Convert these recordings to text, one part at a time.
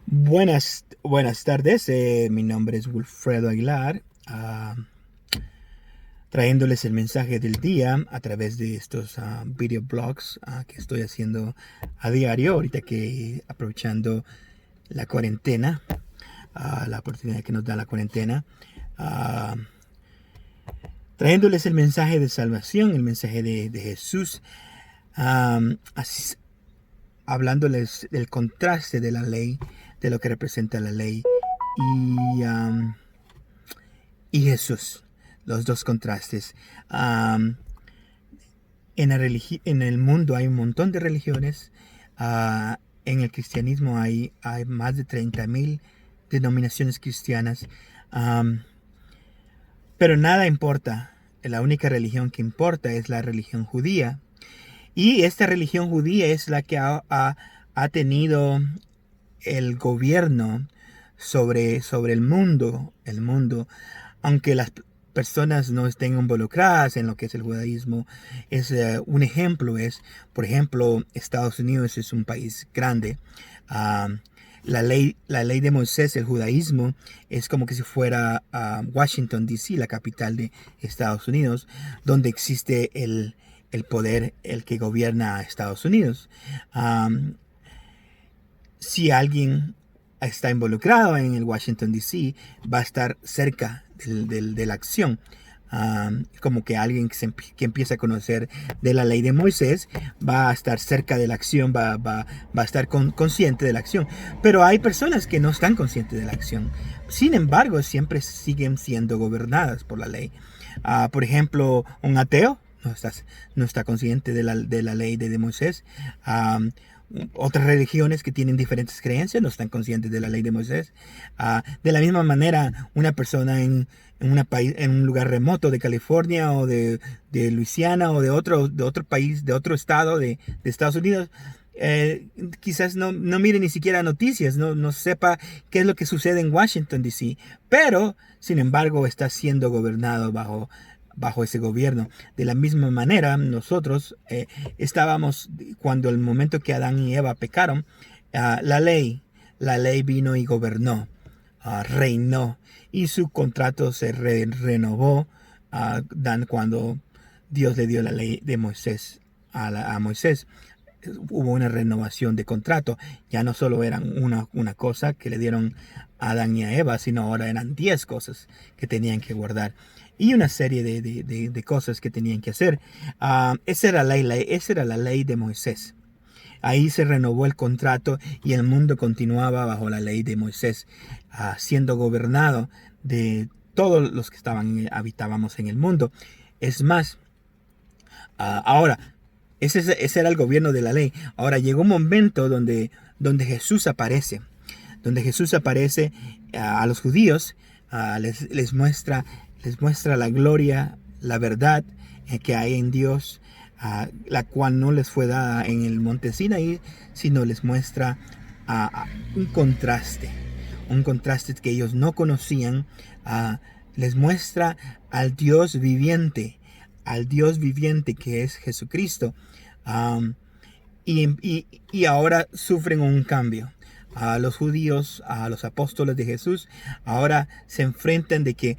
Buenas tardes. Mi nombre es Wilfredo Aguilar, trayéndoles el mensaje del día a través de estos videoblogs que estoy haciendo a diario, ahorita que aprovechando la cuarentena, la oportunidad que nos da la cuarentena, ah, trayéndoles el mensaje de salvación, el mensaje de Jesús, así, hablándoles del contraste de la ley, de lo que representa la ley y, um, y Jesús, los dos contrastes. Um, en el mundo hay un montón de religiones. En el cristianismo hay más de 30,000 denominaciones cristianas. Um, pero nada importa. La única religión que importa es la religión judía. Y esta religión judía es la que ha tenido el gobierno sobre el mundo, aunque las personas no estén involucradas en lo que es el judaísmo. Es un ejemplo es, por ejemplo, Estados Unidos es un país grande. Uh, la ley de Moisés, el judaísmo, es como que si fuera Washington, D.C., la capital de Estados Unidos, donde existe el poder, el que gobierna a Estados Unidos. Si alguien está involucrado en el Washington, D.C., va a estar cerca de la acción. Como que alguien que empieza a conocer de la ley de Moisés va a estar cerca de la acción, va a estar consciente de la acción. Pero hay personas que no están conscientes de la acción. Sin embargo, siempre siguen siendo gobernadas por la ley. Por ejemplo, un ateo no está consciente de la ley de Moisés. Otras religiones que tienen diferentes creencias no están conscientes de la ley de Moisés. De la misma manera, una persona en un lugar remoto de California o de Luisiana o de otro país, de otro estado de Estados Unidos, quizás no mire ni siquiera noticias, no sepa qué es lo que sucede en Washington, D.C., pero sin embargo está siendo gobernado bajo ese gobierno. De la misma manera, nosotros estábamos, cuando el momento que Adán y Eva pecaron, la ley vino y gobernó, reinó, y su contrato se renovó cuando Dios le dio la ley de Moisés a Moisés. Hubo una renovación de contrato. Ya no solo eran una cosa que le dieron a Adán y a Eva, sino ahora eran 10 cosas que tenían que guardar y una serie de cosas que tenían que hacer. Esa era la ley de Moisés. Ahí se renovó el contrato y el mundo continuaba bajo la ley de Moisés, siendo gobernado de todos los que habitábamos en el mundo. Es más, ahora, ese era el gobierno de la ley. Ahora llegó un momento donde Jesús aparece. Donde Jesús aparece a los judíos, les muestra la gloria, la verdad que hay en Dios, la cual no les fue dada en el monte Sinaí, sino les muestra un contraste que ellos no conocían. Les muestra al Dios viviente que es Jesucristo. Um, y ahora sufren un cambio. A los judíos, a los apóstoles de Jesús, ahora se enfrentan de que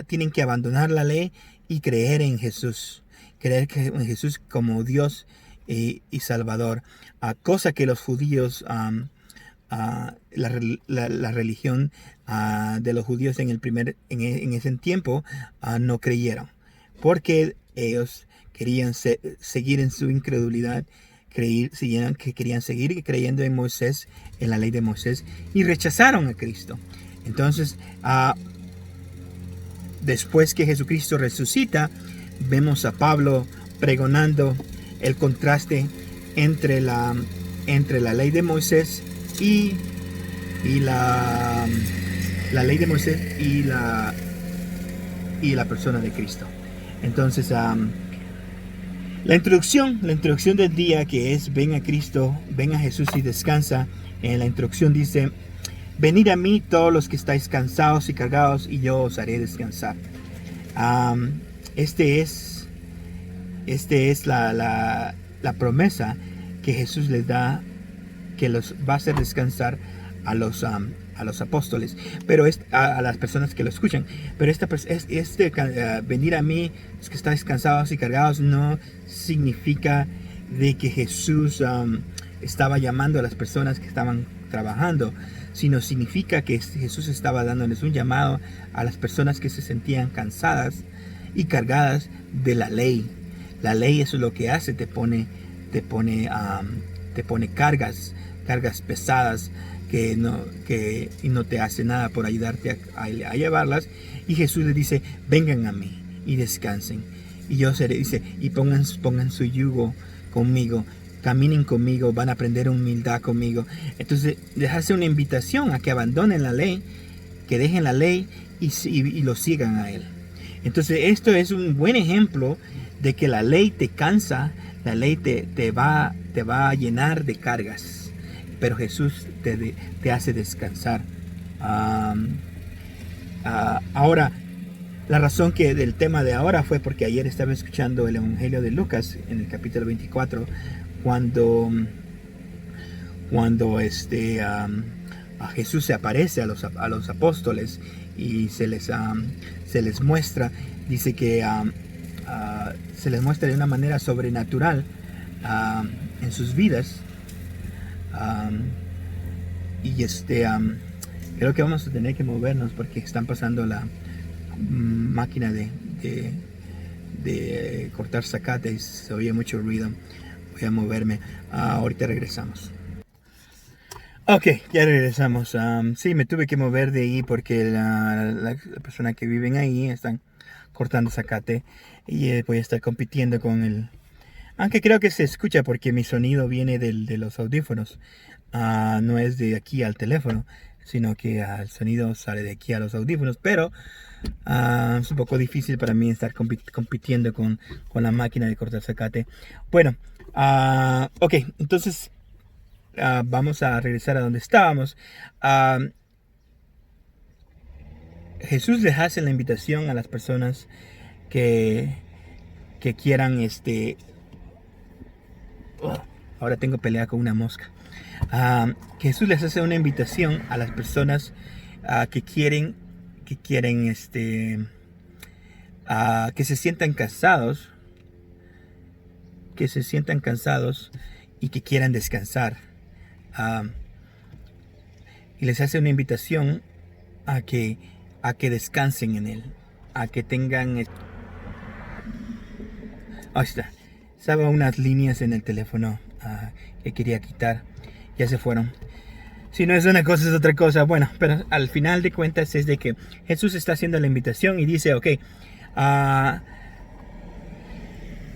tienen que abandonar la ley y creer en Jesús. Creer en Jesús como Dios y Salvador. Cosa que los judíos, la religión de los judíos en ese tiempo no creyeron. Porque ellos querían seguir en su incredulidad, querían seguir creyendo en Moisés, en la ley de Moisés, y rechazaron a Cristo. Entonces, después que Jesucristo resucita, vemos a Pablo pregonando el contraste entre la ley de Moisés y la ley de Moisés y la persona de Cristo. Entonces, la introducción del día, que es ven a Cristo, ven a Jesús y descansa. En la introducción dice: venid a mí todos los que estáis cansados y cargados, y yo os haré descansar. Este es la promesa que Jesús les da que los va a hacer descansar a los apóstoles, pero a las personas que lo escuchan. Pero venir a mí, es que estáis cansados y cargados, no significa de que Jesús estaba llamando a las personas que estaban trabajando, sino significa que Jesús estaba dándoles un llamado a las personas que se sentían cansadas y cargadas de la ley. La ley, eso es lo que hace, te pone cargas pesadas que no te hace nada por ayudarte a llevarlas. Y Jesús le dice: vengan a mí y descansen, y yo seré, dice, y pongan su yugo conmigo, caminen conmigo, van a aprender humildad conmigo. Entonces les hace una invitación a que abandonen la ley, que dejen la ley y lo sigan a él. Entonces esto es un buen ejemplo de que la ley te cansa, la ley te va a llenar de cargas, pero Jesús te hace descansar. Ahora, la razón del tema de ahora fue porque ayer estaba escuchando el Evangelio de Lucas en el capítulo 24, cuando a Jesús se aparece a los apóstoles y se les muestra, dice que se les muestra de una manera sobrenatural en sus vidas. Creo que vamos a tener que movernos porque están pasando la máquina de cortar zacate y se oye mucho ruido. Voy a moverme. Ahorita regresamos. Ok, ya regresamos. Sí, me tuve que mover de ahí porque la persona que viven ahí están cortando zacate y voy a estar compitiendo con el... Aunque creo que se escucha porque mi sonido viene de los audífonos. No es de aquí al teléfono, sino que el sonido sale de aquí a los audífonos. Pero es un poco difícil para mí estar compitiendo con la máquina de cortar zacate. Bueno, ok, entonces vamos a regresar a donde estábamos. Jesús les hace la invitación a las personas que quieran ahora tengo pelea con una mosca. Jesús les hace una invitación a las personas que quieren que se sientan cansados, y que quieran descansar. Y les hace una invitación a que descansen en él, a que tengan... Ahí está. Estaba unas líneas en el teléfono que quería quitar. Ya se fueron. Si no es una cosa, es otra cosa. Bueno, pero al final de cuentas es de que Jesús está haciendo la invitación y dice: ok,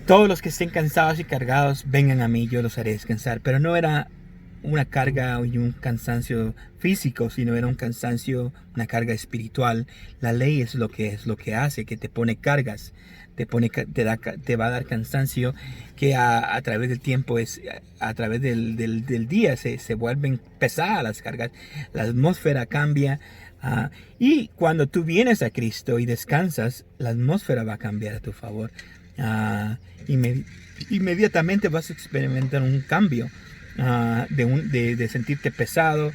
todos los que estén cansados y cargados, vengan a mí, yo los haré descansar. Pero no era una carga y un cansancio físico, sino era un cansancio, una carga espiritual. La ley es lo que hace, que te pone cargas. Te va a dar cansancio que a través del tiempo, a través del día se vuelven pesadas las cargas, la atmósfera cambia, y cuando tú vienes a Cristo y descansas, la atmósfera va a cambiar a tu favor. Inmediatamente vas a experimentar un cambio, de sentirte pesado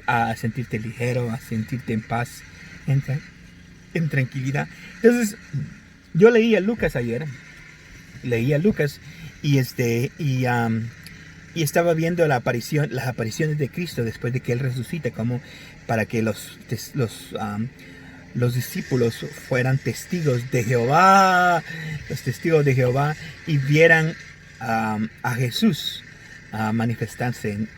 a sentirte ligero, a sentirte en paz, en tranquilidad. Entonces, yo leía Lucas ayer, y estaba viendo las apariciones de Cristo después de que Él resucita, como para que los discípulos fueran testigos de Jehová, y vieran a Jesús manifestarse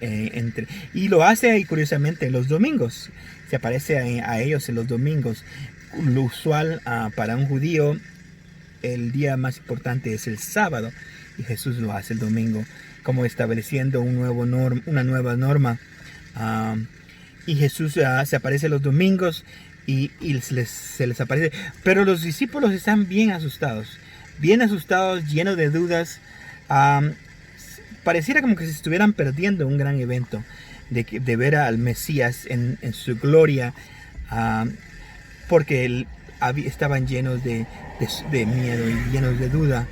y lo hace ahí, curiosamente, en los domingos. Se aparece a ellos en los domingos. Lo usual para un judío, el día más importante es el sábado, y Jesús lo hace el domingo, como estableciendo una nueva norma. Y Jesús se aparece los domingos y se les aparece, pero los discípulos están bien asustados, llenos de dudas. Pareciera como que se estuvieran perdiendo un gran evento de ver al Mesías en su gloria, porque estaban llenos de miedo y llenos de duda.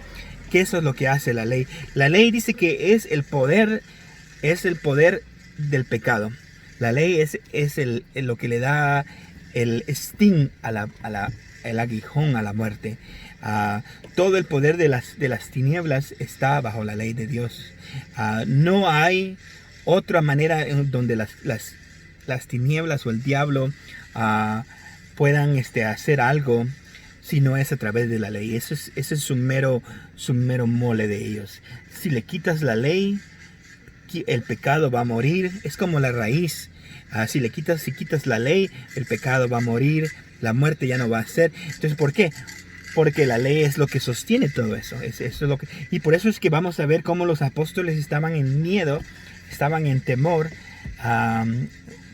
Que eso es lo que hace la ley. La ley dice que es el poder del pecado. La ley es lo que le da el sting el aguijón a la muerte. Todo el poder de las tinieblas está bajo la ley de Dios. No hay otra manera en donde las tinieblas o el diablo puedan hacer algo si no es a través de la ley. Ese es su mero mole de ellos. Si le quitas la ley, el pecado va a morir. Es como la raíz. Si quitas la ley, el pecado va a morir. La muerte ya no va a ser. Entonces, ¿por qué? Porque la ley es lo que sostiene todo eso. Eso es y por eso es que vamos a ver cómo los apóstoles estaban en miedo, estaban en temor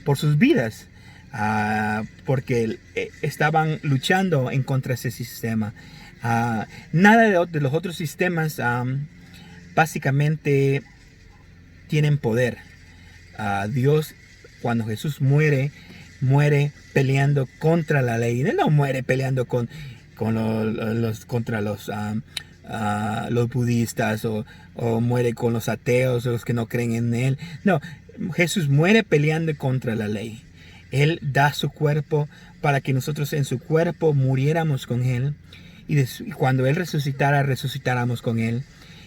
por sus vidas. Porque estaban luchando en contra de ese sistema. Nada de los otros sistemas básicamente tienen poder. Dios, cuando Jesús muere peleando contra la ley. Él no muere peleando contra los budistas o muere con los ateos o los que no creen en él. No, Jesús muere peleando contra la ley. Él da su cuerpo para que nosotros en su cuerpo muriéramos con él. Y cuando él resucitáramos con él.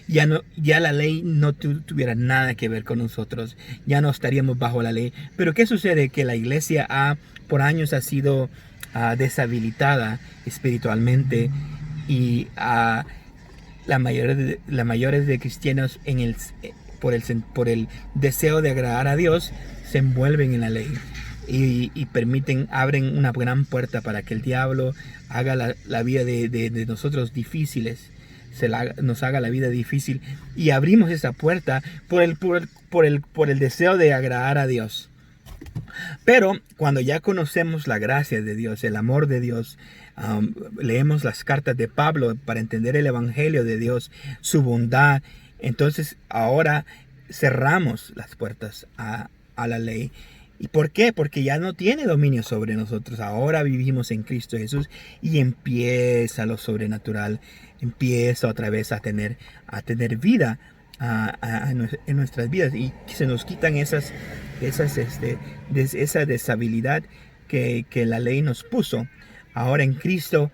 Ya la ley no tuviera nada que ver con nosotros. Ya no estaríamos bajo la ley. Pero ¿qué sucede? Que la iglesia por años ha sido deshabilitada espiritualmente. Y la mayoría de cristianos por el deseo de agradar a Dios se envuelven en la ley. Y abren una gran puerta para que el diablo haga la vida de nosotros difíciles. Nos haga la vida difícil, y abrimos esa puerta por el deseo de agradar a Dios. Pero cuando ya conocemos la gracia de Dios, el amor de Dios, leemos las cartas de Pablo para entender el evangelio de Dios, su bondad, entonces ahora cerramos las puertas a la ley. ¿Y por qué? Porque ya no tiene dominio sobre nosotros. Ahora vivimos en Cristo Jesús y empieza lo sobrenatural. Empieza otra vez a tener vida en nuestras vidas. Y se nos quitan esa deshabilidad que la ley nos puso. Ahora en Cristo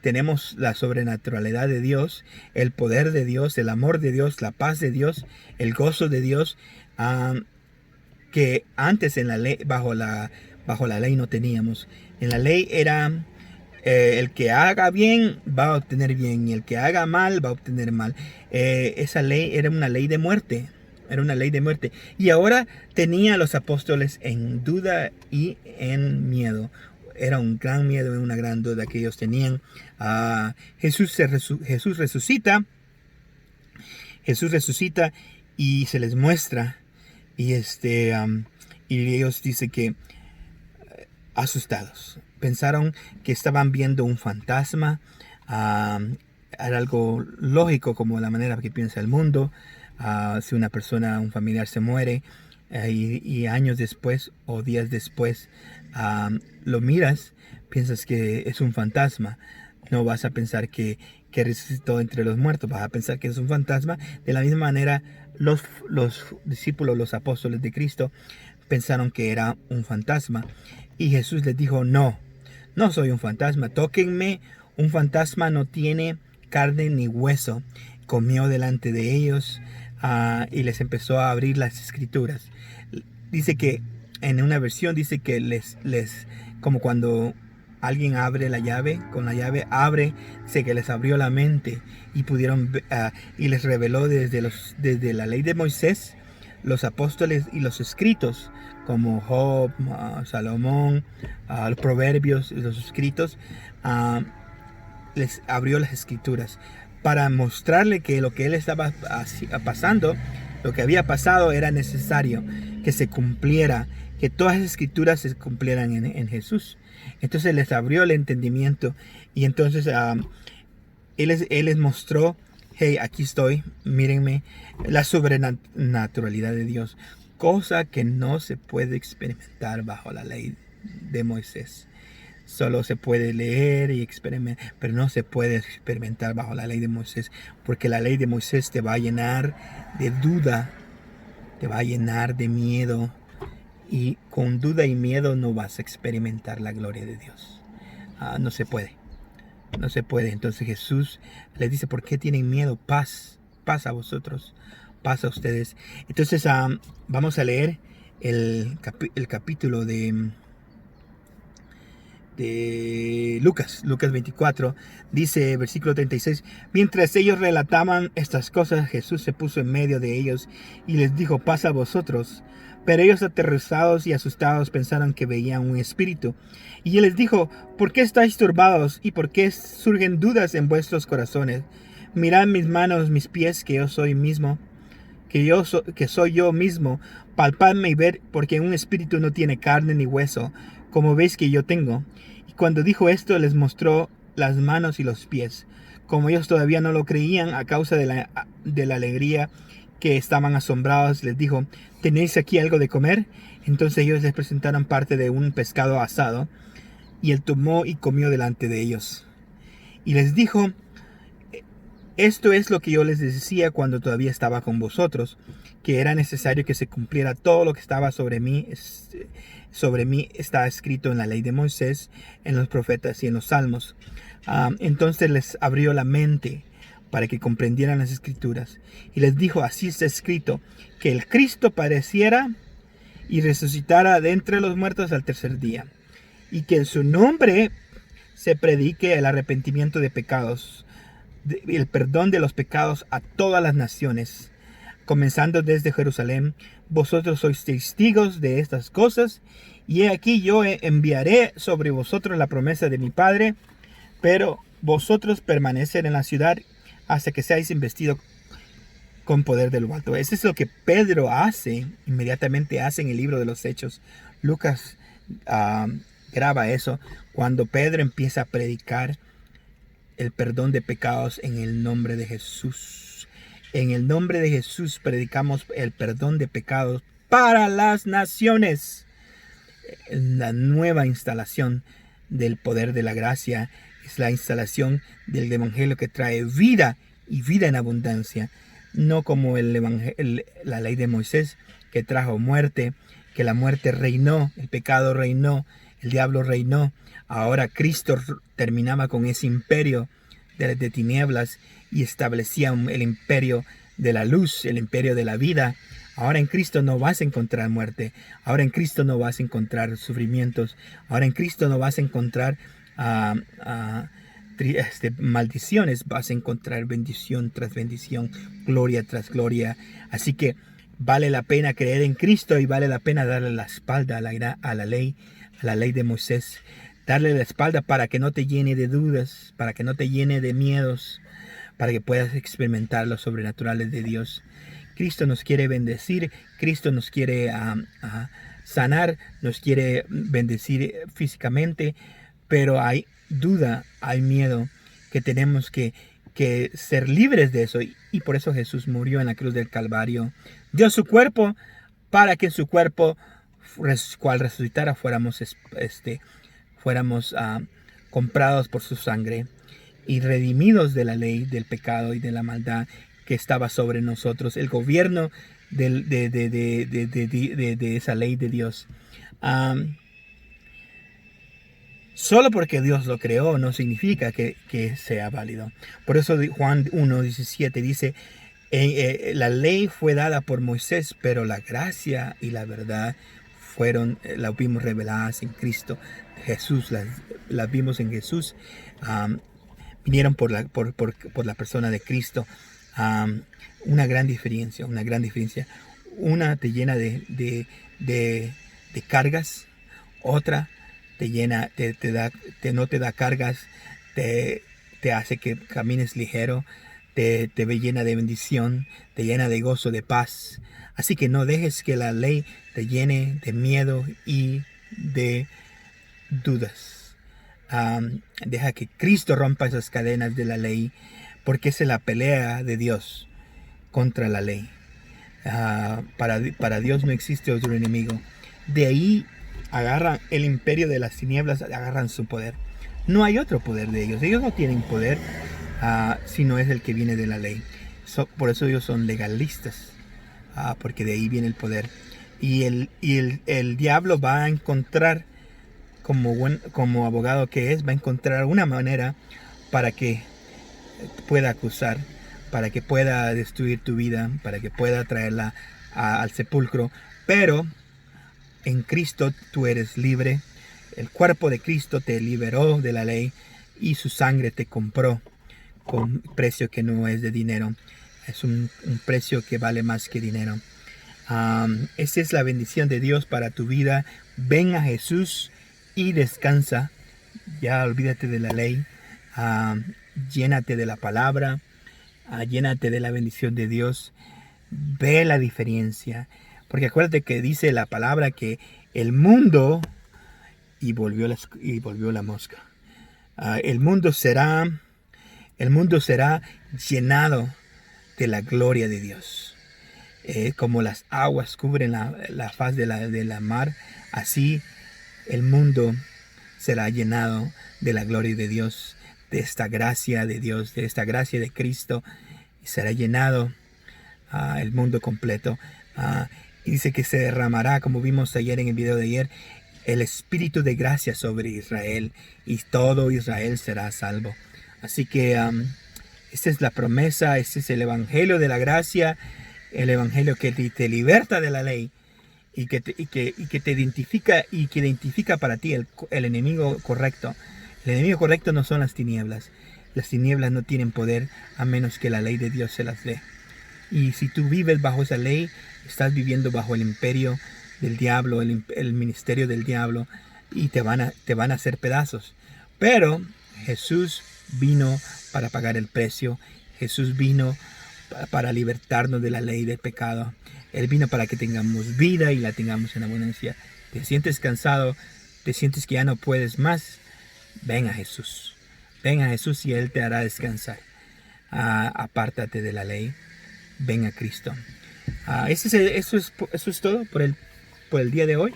tenemos la sobrenaturalidad de Dios, el poder de Dios, el amor de Dios, la paz de Dios, el gozo de Dios. Que antes en la ley, bajo la ley no teníamos. En la ley era el que haga bien va a obtener bien, y el que haga mal va a obtener mal. Esa ley era una ley de muerte. Era una ley de muerte. Y ahora tenía a los apóstoles en duda y en miedo. Era un gran miedo y una gran duda que ellos tenían. Jesús resucita. Jesús resucita y se les muestra. Y ellos dicen que asustados. Pensaron que estaban viendo un fantasma. Era algo lógico como la manera que piensa el mundo. Si una persona, un familiar se muere y años después o días después lo miras, piensas que es un fantasma. No vas a pensar que resucitó entre los muertos, vas a pensar que es un fantasma. De la misma manera, los discípulos, los apóstoles de Cristo, pensaron que era un fantasma. Y Jesús les dijo, no soy un fantasma, tóquenme. Un fantasma no tiene carne ni hueso. Comió delante de ellos y les empezó a abrir las escrituras. Dice que en una versión dice que les como cuando alguien abre la llave, con la llave abre, sé que les abrió la mente y pudieron y les reveló desde la ley de Moisés, los apóstoles y los escritos como Job, Salomón, los proverbios y los escritos. Les abrió las escrituras para mostrarle que lo que él estaba pasando, lo que había pasado, era necesario que se cumpliera, que todas las escrituras se cumplieran en Jesús. Entonces les abrió el entendimiento y entonces él les mostró, hey, aquí estoy, mírenme, la sobrenaturalidad de Dios, cosa que no se puede experimentar bajo la ley de Moisés. Solo se puede leer y experimentar, pero no se puede experimentar bajo la ley de Moisés, porque la ley de Moisés te va a llenar de duda, te va a llenar de miedo, y con duda y miedo no vas a experimentar la gloria de Dios. No se puede. No se puede. Entonces Jesús les dice, ¿por qué tienen miedo? Paz a vosotros, paz a ustedes. Entonces vamos a leer el capítulo de Lucas 24, dice versículo 36, mientras ellos relataban estas cosas, Jesús se puso en medio de ellos y les dijo, paz a vosotros. Pero ellos, aterrorizados y asustados, pensaron que veían un espíritu. Y él les dijo, ¿por qué estáis turbados y por qué surgen dudas en vuestros corazones? Mirad mis manos, mis pies, que yo soy mismo, que soy yo mismo. Palpadme y ver, porque un espíritu no tiene carne ni hueso, como veis que yo tengo. Y cuando dijo esto, les mostró las manos y los pies. Como ellos todavía no lo creían a causa de la alegría, que estaban asombrados, les dijo, ¿tenéis aquí algo de comer? Entonces ellos les presentaron parte de un pescado asado, y él tomó y comió delante de ellos. Y les dijo, esto es lo que yo les decía cuando todavía estaba con vosotros, que era necesario que se cumpliera todo lo que estaba sobre mí está escrito en la ley de Moisés, en los profetas y en los salmos. Entonces les abrió la mente para que comprendieran las escrituras. Y les dijo, así está escrito, que el Cristo padeciera y resucitara de entre los muertos al tercer día. Y que en su nombre se predique el arrepentimiento de pecados, el perdón de los pecados a todas las naciones, comenzando desde Jerusalén. Vosotros sois testigos de estas cosas, y he aquí yo enviaré sobre vosotros la promesa de mi Padre, pero vosotros permaneced en la ciudad hasta que seáis investidos con poder de lo alto. Eso es lo que Pedro inmediatamente hace en el libro de los Hechos. Lucas graba eso cuando Pedro empieza a predicar el perdón de pecados en el nombre de Jesús. En el nombre de Jesús predicamos el perdón de pecados para las naciones. La nueva instalación del poder de la gracia es la instalación del evangelio que trae vida y vida en abundancia. No como la ley de Moisés, que trajo muerte, que la muerte reinó, el pecado reinó, el diablo reinó. Ahora Cristo terminaba con ese imperio de tinieblas y establecía el imperio de la luz, el imperio de la vida. Ahora en Cristo no vas a encontrar muerte. Ahora en Cristo no vas a encontrar sufrimientos. Ahora en Cristo no vas a encontrar maldiciones. Vas a encontrar bendición tras bendición, gloria tras gloria. Así que vale la pena creer en Cristo y vale la pena darle la espalda a la ley de Moisés. Darle la espalda para que no te llene de dudas, para que no te llene de miedos, para que puedas experimentar los sobrenaturales de Dios. Cristo nos quiere bendecir, Cristo nos quiere sanar, nos quiere bendecir físicamente, pero hay duda, hay miedo, que tenemos que ser libres de eso. Y por eso Jesús murió en la cruz del Calvario. Dio su cuerpo para que en su cuerpo, cual resucitara, fuéramos comprados por su sangre y redimidos de la ley, del pecado y de la maldad que estaba sobre nosotros, el gobierno de esa ley de Dios. Solo porque Dios lo creó no significa que sea válido. Por eso Juan 1:17 dice, la ley fue dada por Moisés, pero la gracia y la verdad las vimos reveladas en Cristo Jesús. Las vimos en Jesús. Vinieron por la persona de Cristo. Una gran diferencia. Una te llena de cargas, otra te llena, no te da cargas, te hace que camines ligero, te llena de bendición, te llena de gozo, de paz. Así que no dejes que la ley te llene de miedo y de dudas. Deja que Cristo rompa esas cadenas de la ley, porque esa es la pelea de Dios contra la ley. Para Dios no existe otro enemigo. De ahí agarran el imperio de las tinieblas, agarran su poder. No hay otro poder de ellos. Ellos no tienen poder si no es el que viene de la ley. Por eso ellos son legalistas. porque de ahí viene el poder. Y el diablo va a encontrar, como abogado que es, va a encontrar una manera para que pueda acusar, para que pueda destruir tu vida, para que pueda traerla al sepulcro. Pero en Cristo tú eres libre. El cuerpo de Cristo te liberó de la ley y su sangre te compró con precio que no es de dinero. Es un precio que vale más que dinero. Esa es la bendición de Dios para tu vida. Ven a Jesús y descansa. Ya olvídate de la ley. Llénate de la palabra. Llénate de la bendición de Dios. Ve la diferencia. Porque acuérdate que dice la palabra que el mundo y volvió la mosca. El mundo será llenado de la gloria de Dios. Como las aguas cubren la faz de la mar, así el mundo será llenado de la gloria de Dios, de esta gracia de Dios, de esta gracia de Cristo. Y será llenado el mundo completo. Y dice que se derramará, como vimos ayer en el video de ayer, el espíritu de gracia sobre Israel, y todo Israel será salvo. Así que esta es la promesa, este es el evangelio de la gracia, el evangelio que te liberta de la ley y que te identifica para ti el enemigo correcto. El enemigo correcto no son las tinieblas. Las tinieblas no tienen poder a menos que la ley de Dios se las dé. Y si tú vives bajo esa ley, estás viviendo bajo el imperio del diablo, el ministerio del diablo, y te van a hacer pedazos. Pero Jesús vino para pagar el precio. Jesús vino para libertarnos de la ley del pecado. Él vino para que tengamos vida y la tengamos en abundancia. ¿Te sientes cansado? ¿Te sientes que ya no puedes más? Ven a Jesús. Ven a Jesús y Él te hará descansar. Apártate de la ley. Ven a Cristo. Eso es todo por el día de hoy.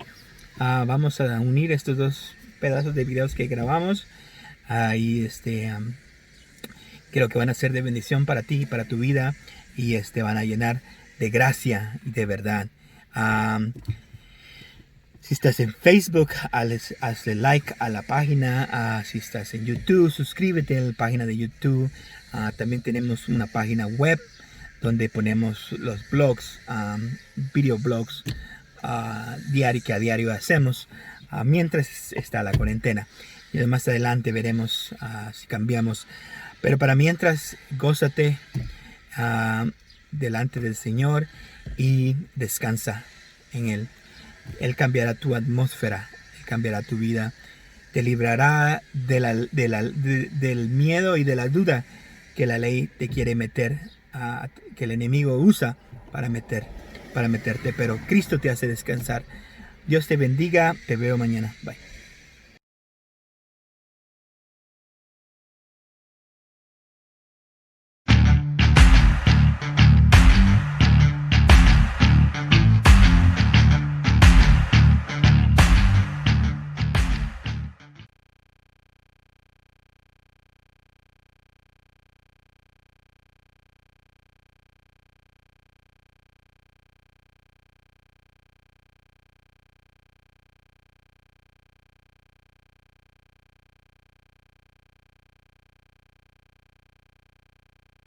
Vamos a unir estos dos pedazos de videos que grabamos. Y creo que van a ser de bendición para ti y para tu vida. Y van a llenar de gracia y de verdad. Si estás en Facebook, hazle like a la página. Si estás en YouTube, suscríbete a la página de YouTube. También tenemos una página web donde ponemos los blogs, videoblogs que a diario hacemos mientras está la cuarentena. Y más adelante veremos si cambiamos. Pero para mientras, gózate delante del Señor y descansa en Él. Él cambiará tu atmósfera, Él cambiará tu vida, te librará del miedo y de la duda que la ley te quiere meter, que el enemigo usa para meterte, pero Cristo te hace descansar. Dios te bendiga, te veo mañana. Bye.